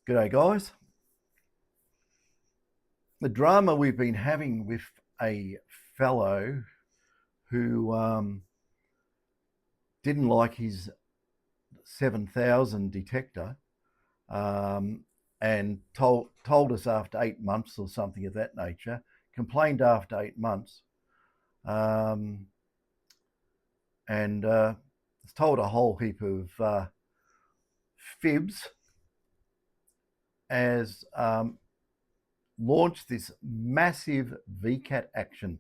G'day, guys. The drama we've been having with a fellow who didn't like his 7000 detector and told us after 8 months or something of that nature, complained after 8 months, and has told a whole heap of fibs, as launched this massive VCAT action.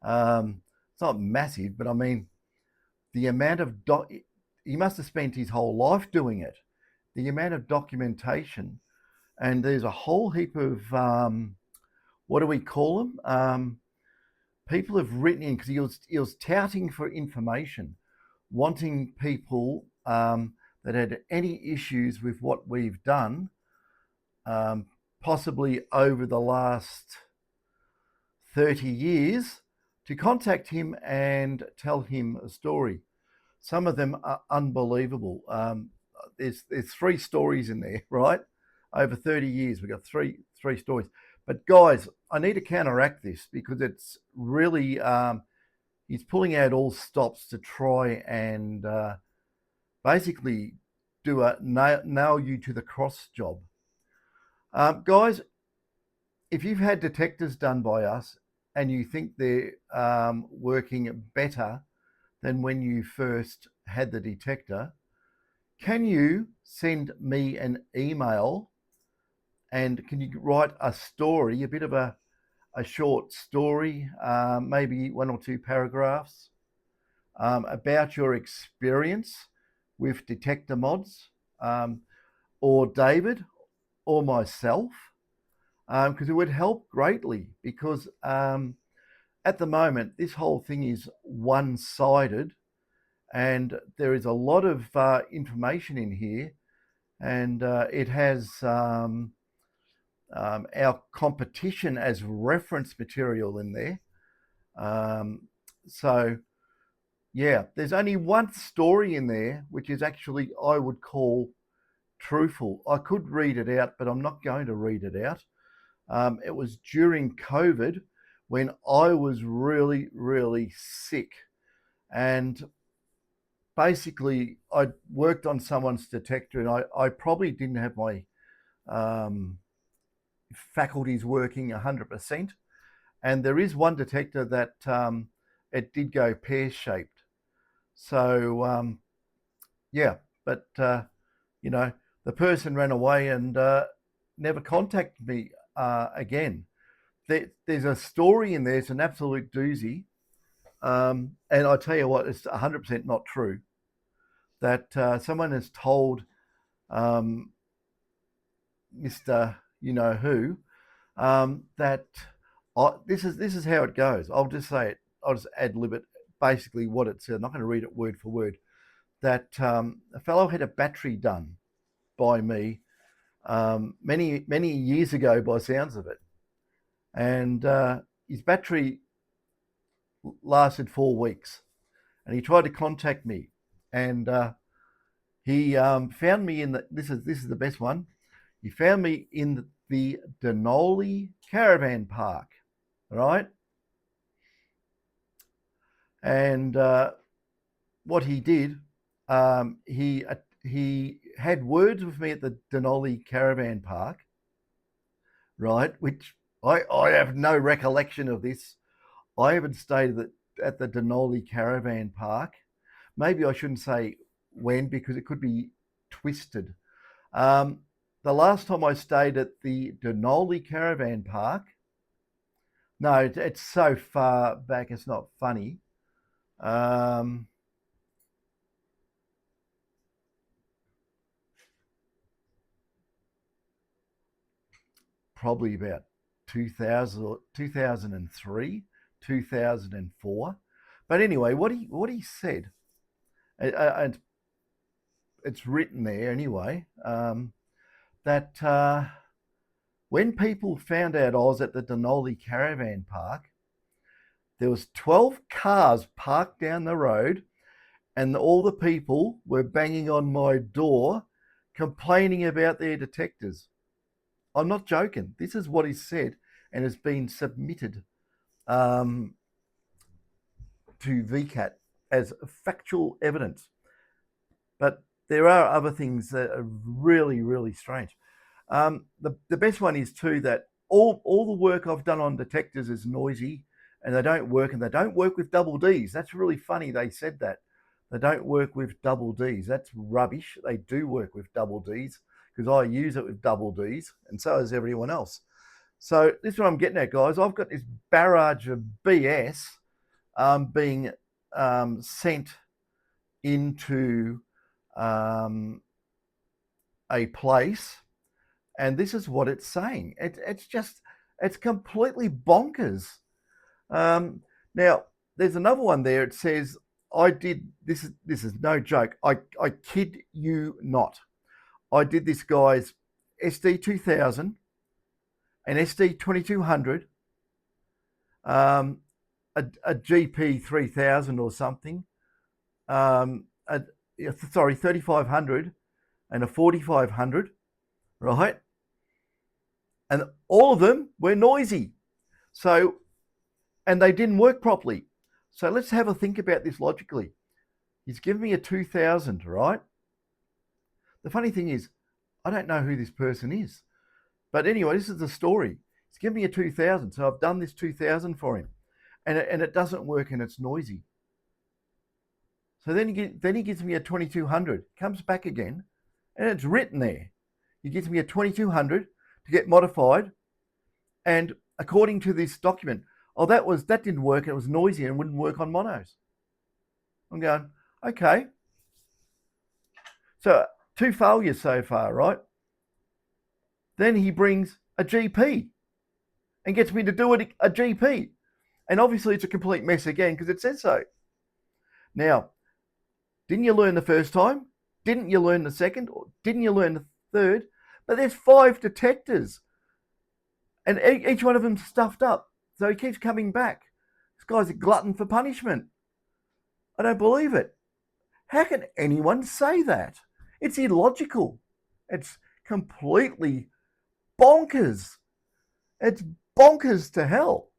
It's not massive, but I mean, the amount of he must have spent his whole life doing it. The amount of documentation, and there's a whole heap of what do we call them? People have written in because he was touting for information, wanting people that had any issues with what we've done, possibly over the last 30 years, to contact him and tell him a story. Some of them are unbelievable. There's 3 stories in there, right? Over 30 years, we've got three stories. But guys, I need to counteract this because it's really he's pulling out all stops to try and basically do a nail you to the cross job. Guys, if you've had detectors done by us and you think they're working better than when you first had the detector, can you send me an email and can you write a story, a bit of a short story, maybe 1 or 2 paragraphs, about your experience with detector mods, or David or myself, because it would help greatly, because at the moment this whole thing is one-sided and there is a lot of information in here, and it has our competition as reference material in there. So yeah, there's only one story in there which is actually, I would call, truthful. I could read it out, but I'm not going to read it out. It was during COVID when I was really, really sick. And basically, I worked on someone's detector and I probably didn't have my faculties working 100%. And there is one detector that it did go pear-shaped. So, yeah, but, you know, the person ran away and never contacted me again. There's a story in there. It's an absolute doozy. And I tell you what, it's 100% not true. That someone has told Mr. You know who, that this is how it goes. I'll just say it. I'll just ad-lib it. Basically, what it said. I'm not going to read it word for word. That a fellow had a battery done by me many years ago, by sounds of it, and his battery lasted 4 weeks, and he tried to contact me, and he found me in the. This is the best one. He found me in the Denali Caravan Park, right? And what he did, he had words with me at the Denali Caravan Park, right? Which I have no recollection of this. I haven't stayed at the Denali Caravan Park. Maybe I shouldn't say when, because it could be twisted. The last time I stayed at the Denali Caravan Park, no, it's so far back, it's not funny. Probably about 2000, 2003, 2004. But anyway, what he said, and it's written there anyway, that when people found out I was at the Denali Caravan Park, there was 12 cars parked down the road, and all the people were banging on my door, complaining about their detectors. I'm not joking. This is what is said and has been submitted to VCAT as factual evidence. But there are other things that are really, really strange. The best one is too that all the work I've done on detectors is noisy and they don't work, and they don't work with double Ds. That's really funny they said that. They don't work with double Ds. That's rubbish. They do work with double Ds because I use it with double Ds, and so does everyone else. So this is what I'm getting at, guys. I've got this barrage of BS being sent into a place, and this is what it's saying. It's completely bonkers. Now, there's another one there. It says, I did, this is no joke. I kid you not. I did this guy's SD2000, an SD2200, a GP3000 or something, sorry, 3500 and a 4500, right? And all of them were noisy. So, and they didn't work properly. So let's have a think about this logically. He's given me a 2000, right? The funny thing is, I don't know who this person is. But anyway, this is the story. He's given me a 2000, so I've done this 2000 for him. And it doesn't work and it's noisy. So then he gives me a 2200, comes back again, and it's written there. He gives me a 2200 to get modified. And according to this document, that didn't work. It was noisy and wouldn't work on monos. I'm going, okay. So 2 failures so far, right? Then he brings a GP and gets me to do it a GP. And obviously it's a complete mess again because it says so. Now, didn't you learn the first time? Didn't you learn the second? Or didn't you learn the third? But there's 5 detectors. And each one of them stuffed up. So he keeps coming back. This guy's a glutton for punishment. I don't believe it. How can anyone say that? It's illogical. It's completely bonkers. It's bonkers to hell.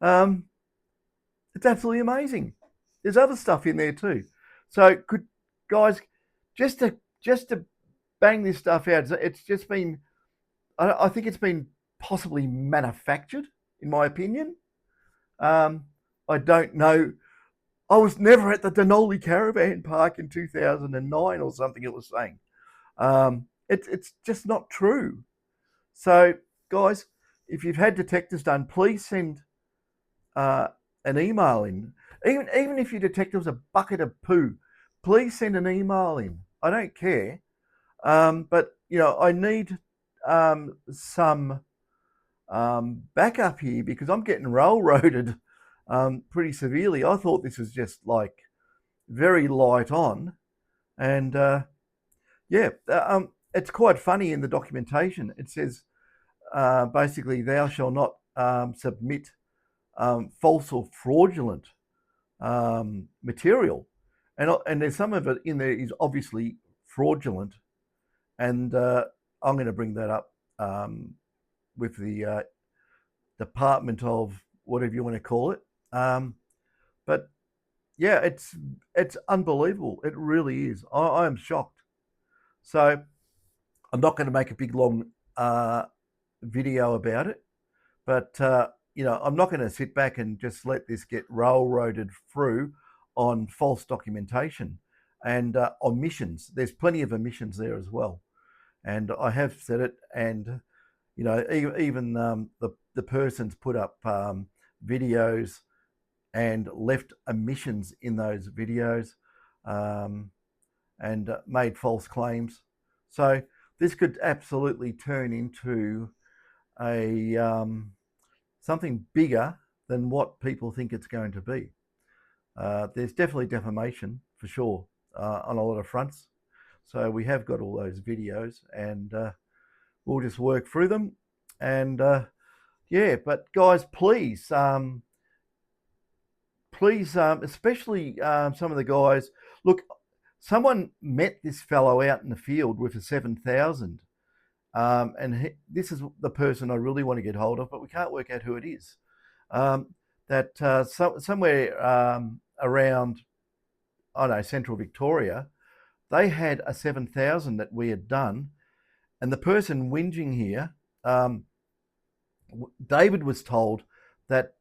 It's absolutely amazing. There's other stuff in there too. So guys, just to bang this stuff out, it's just been, I think it's been possibly manufactured, in my opinion. I don't know. I was never at the Denali Caravan Park in 2009 or something, it was saying. It's just not true. So, guys, if you've had detectors done, please send an email in. Even if your detector was a bucket of poo, please send an email in. I don't care. But, I need some backup here because I'm getting railroaded pretty severely. I thought this was just like very light on. And it's quite funny in the documentation. It says basically, thou shall not submit false or fraudulent material. And there's some of it in there is obviously fraudulent. And I'm going to bring that up with the Department of whatever you want to call it. But yeah, it's unbelievable. It really is. I am shocked. So I'm not going to make a big long video about it, but I'm not going to sit back and just let this get railroaded through on false documentation and omissions. There's plenty of omissions there as well, and I have said it. And even the person's put up videos and left omissions in those videos and made false claims. So this could absolutely turn into a something bigger than what people think it's going to be. There's definitely defamation for sure on a lot of fronts. So we have got all those videos, and we'll just work through them. And but guys, please, especially some of the guys, look, someone met this fellow out in the field with a 7000 This is the person I really want to get hold of, but we can't work out who it is. Somewhere around, I don't know, central Victoria, they had a 7,000 that we had done, and the person whinging here, David was told that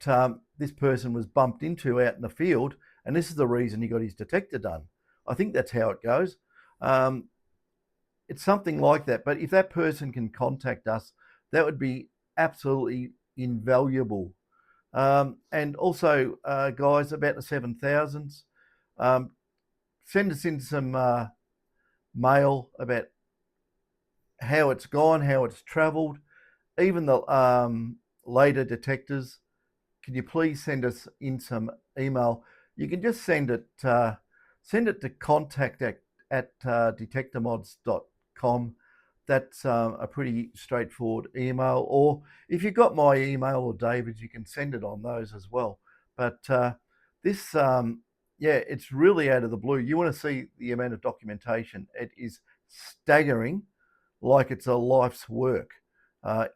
this person was bumped into out in the field, and this is the reason he got his detector done. I think that's how it goes. It's something like that. But if that person can contact us, that would be absolutely invaluable. And also, guys, about the 7,000s, send us in some mail about how it's gone, how it's travelled, even the later detectors. Can you please send us in some email? You can just send it to contact at detectormods.com. That's a pretty straightforward email. Or if you've got my email or David's, you can send it on those as well. But this, it's really out of the blue. You want to see the amount of documentation. It is staggering, like it's a life's work,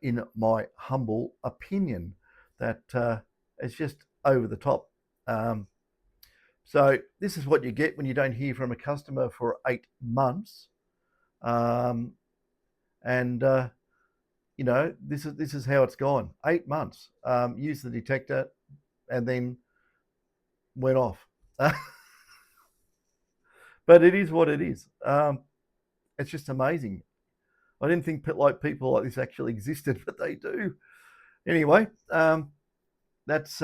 in my humble opinion. That it's just over the top. So this is what you get when you don't hear from a customer for 8 months. This is how it's gone. 8 months. Used the detector and then went off. But it is what it is. It's just amazing. I didn't think people like this actually existed, but they do. Anyway, that's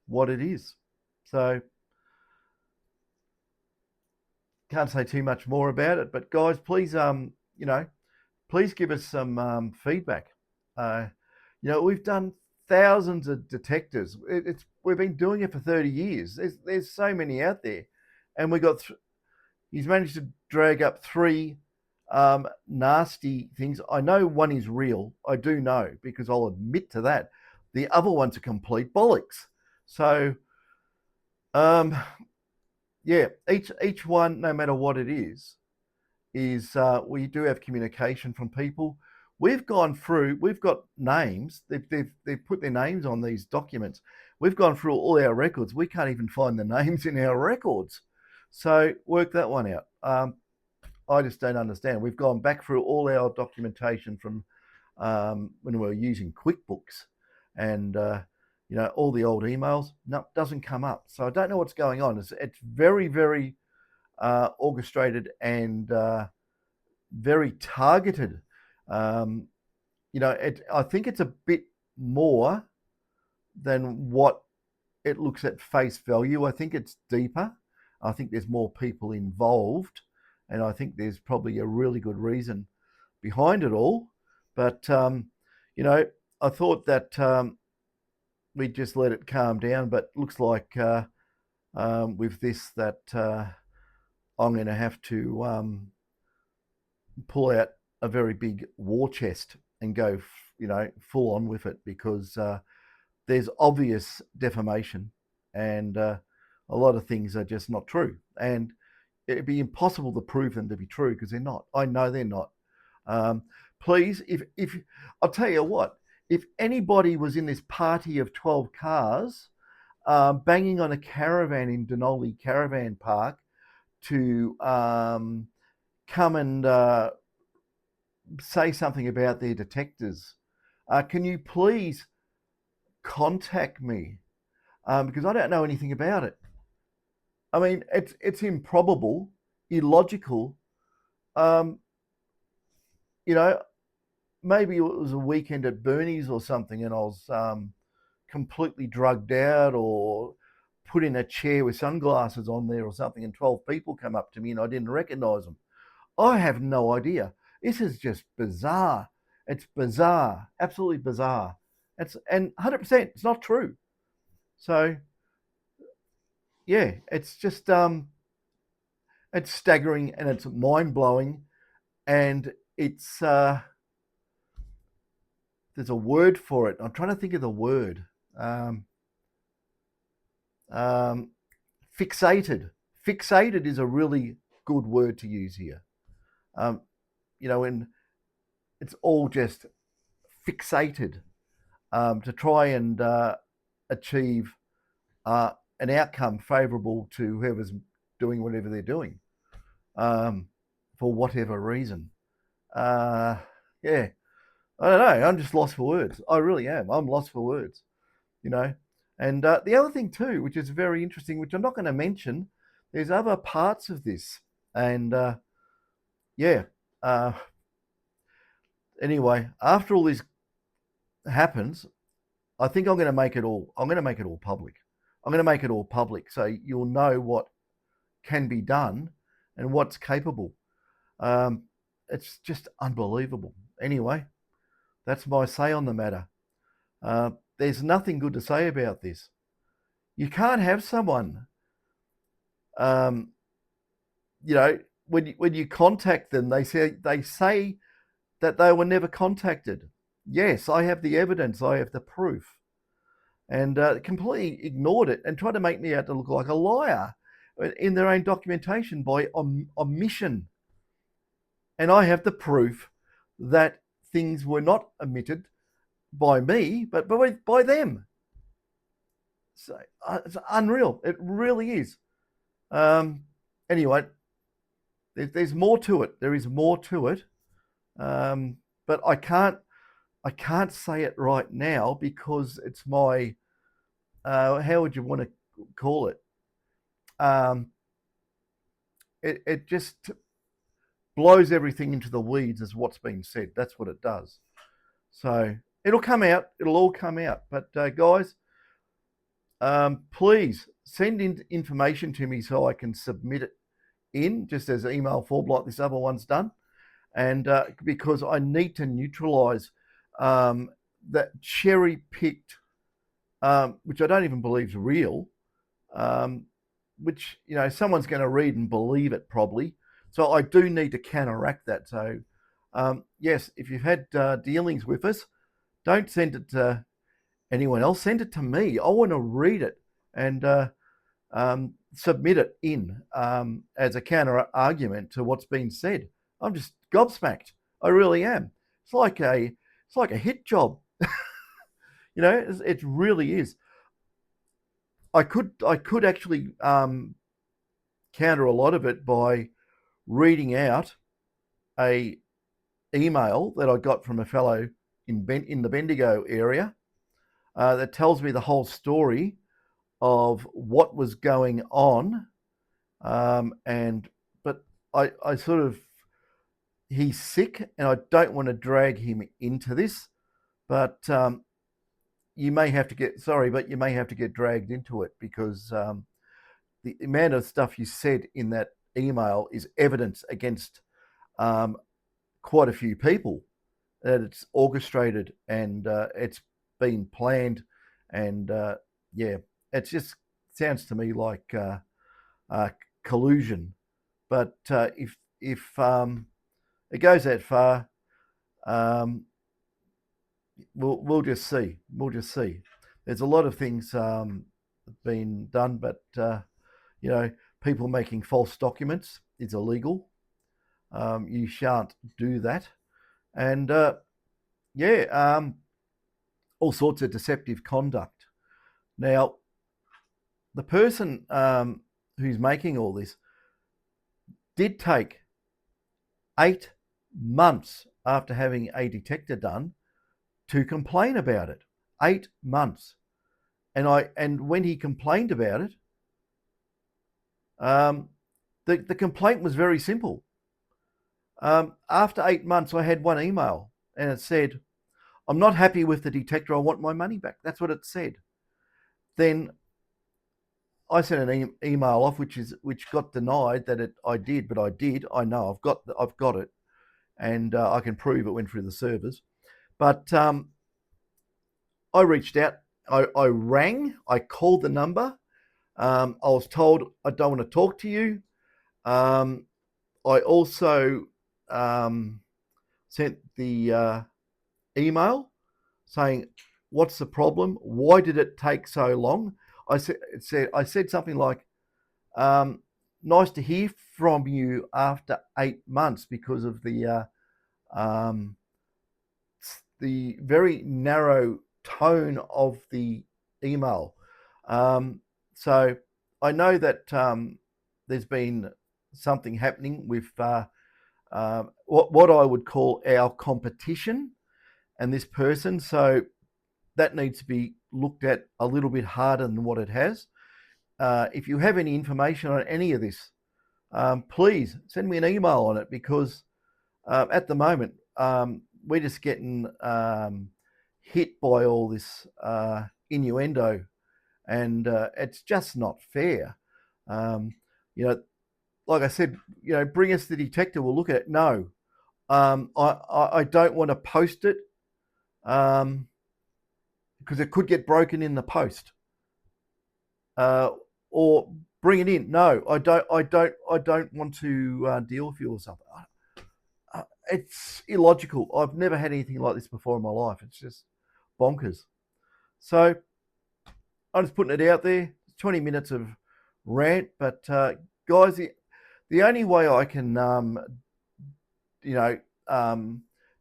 what it is. So can't say too much more about it. But guys, please, please give us some feedback. We've done thousands of detectors. We've been doing it for 30 years. There's so many out there, and we got. He's managed to drag up 3 nasty things. I know one is real. I do know, because I'll admit to that. The other one's a complete bollocks. So, each one, no matter what it is we do have communication from people. We've gone through. We've got names. They've put their names on these documents. We've gone through all our records. We can't even find the names in our records. So work that one out. I just don't understand. We've gone back through all our documentation from when we were using QuickBooks, and all the old emails. No, doesn't come up. So I don't know what's going on. It's very, very orchestrated and very targeted. I think it's a bit more than what it looks at face value. I think it's deeper. I think there's more people involved, and I think there's probably a really good reason behind it all. But I thought that we'd just let it calm down, but looks like with this that I'm going to have to pull out a very big war chest and go, full on with it, because there's obvious defamation, and a lot of things are just not true, and it'd be impossible to prove them to be true because they're not. I know they're not. Please, if I'll tell you what, if anybody was in this party of 12 cars banging on a caravan in Denali Caravan Park to come and say something about their detectors, can you please contact me? Because I don't know anything about it. I mean, it's improbable, illogical. Maybe it was a weekend at Bernie's or something, and I was completely drugged out or put in a chair with sunglasses on there or something, and 12 people come up to me and I didn't recognize them. I have no idea. This is just bizarre. It's bizarre, absolutely bizarre. And 100%, it's not true. So, yeah, it's just it's staggering and it's mind blowing, and it's there's a word for it. I'm trying to think of the word. Fixated. Fixated is a really good word to use here. it's all just fixated to try and achieve an outcome favourable to whoever's doing whatever they're doing, for whatever reason. Yeah, I don't know. I'm just lost for words. I really am. I'm lost for words, you know. And the other thing too, which is very interesting, which I'm not going to mention, there's other parts of this, and yeah. Anyway, after all this happens, I think I'm going to make it all. I'm going to make it all public. I'm going to make it all public, so you'll know what can be done and what's capable. It's just unbelievable. Anyway, that's my say on the matter. There's nothing good to say about this. You can't have someone, when you contact them, they say that they were never contacted. Yes, I have the evidence. I have the proof, and completely ignored it and tried to make me out to look like a liar in their own documentation by omission. And I have the proof that things were not omitted by me, but by them. So it's unreal. It really is. Anyway, there's more to it. There is more to it, but I can't say it right now because it's my how would you want to call it? It just blows everything into the weeds as what's been said. That's what it does. So it'll come out. It'll all come out. But guys, please send in information to me so I can submit it in just as email form like this other one's done. And because I need to neutralize that cherry-picked, which I don't even believe is real, which, someone's going to read and believe it probably. So I do need to counteract that. So, yes, if you've had dealings with us, don't send it to anyone else. Send it to me. I want to read it and submit it in as a counter argument to what's been said. I'm just gobsmacked. I really am. It's like a hit job. It really is. I could actually counter a lot of it by reading out a email that I got from a fellow in the Bendigo area that tells me the whole story of what was going on, but I sort of, he's sick and I don't want to drag him into this, but you may have to get dragged into it because the amount of stuff you said in that email is evidence against quite a few people, that it's orchestrated and it's been planned, and it just sounds to me like collusion. But if it goes that far, we'll just see. We'll just see. There's a lot of things been done, but people making false documents is illegal. You shan't do that, and all sorts of deceptive conduct. Now, the person who's making all this did take 8 months after having a detector done to complain about it. 8 months. And when he complained about it, the complaint was very simple. After 8 months, I had one email and it said, "I'm not happy with the detector. I want my money back." That's what it said. Then I sent an email off, which got denied that I did, but I did. I know I've got it, and I can prove it went through the servers. But I reached out. I rang. I called the number. I was told I don't want to talk to you. I also sent the email saying, "What's the problem? Why did it take so long?" I said something like, "Nice to hear from you after 8 months because of the the very narrow tone of the email. So I know that there's been something happening with what I would call our competition and this person. So that needs to be looked at a little bit harder than what it has. If you have any information on any of this, please send me an email on it, because at the moment we're just getting hit by all this innuendo, and it's just not fair. You know, like I said, bring us the detector, we'll look at it. No, I don't want to post it because it could get broken in the post. Or bring it in. No, I don't want to deal with you or something. It's illogical. I've never had anything like this before in my life. It's just bonkers. So I'm just putting it out there. 20 minutes of rant, but guys, the only way I can,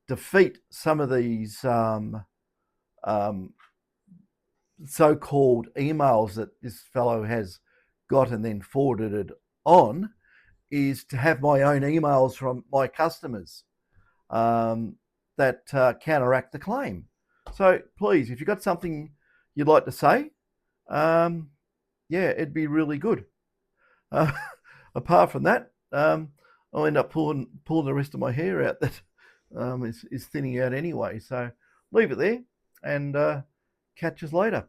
defeat some of these so-called emails that this fellow has got and then forwarded it on is to have my own emails from my customers that counteract the claim. So please, if you've got something you'd like to say, it'd be really good. Apart from that, I'll end up pulling the rest of my hair out that is thinning out anyway. So leave it there and catch us later.